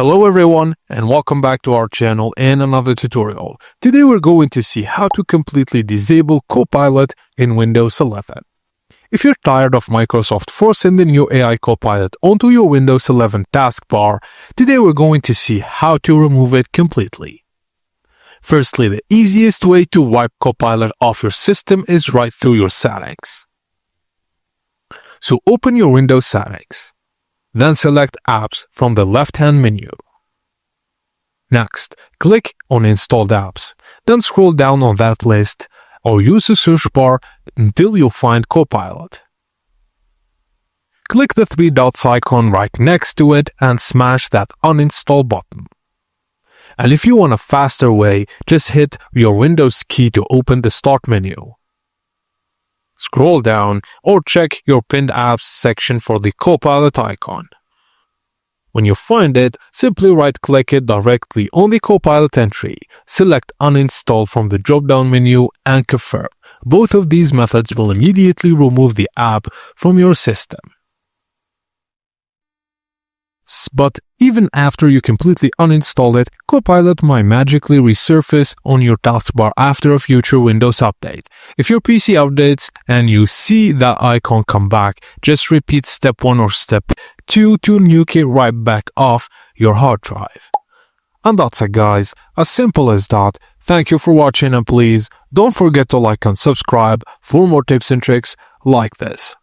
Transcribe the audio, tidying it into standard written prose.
Hello everyone and welcome back to our channel and another tutorial. Today we're going to see how to completely disable Copilot in Windows 11. If you're tired of Microsoft forcing the new AI Copilot onto your Windows 11 taskbar, today we're going to see how to remove it completely. Firstly, the easiest way to wipe Copilot off your system is right through your settings. So open your Windows settings. Then select Apps from the left-hand menu. Next, click on Installed Apps. Then scroll down on that list or use the search bar until you find Copilot. Click the three dots icon right next to it and smash that uninstall button. And if you want a faster way, just hit your Windows key to open the Start menu. Scroll down or check your pinned apps section for the Copilot icon. When you find it, simply right-click it directly on the Copilot entry, select Uninstall from the drop-down menu and confirm. Both of these methods will immediately remove the app from your system. But even after you completely uninstall it, Copilot might magically resurface on your taskbar after a future Windows update. If your PC updates and you see that icon come back, just repeat step 1 or step 2 to nuke it right back off your hard drive. And that's it guys, as simple as that. Thank you for watching and please don't forget to like and subscribe for more tips and tricks like this.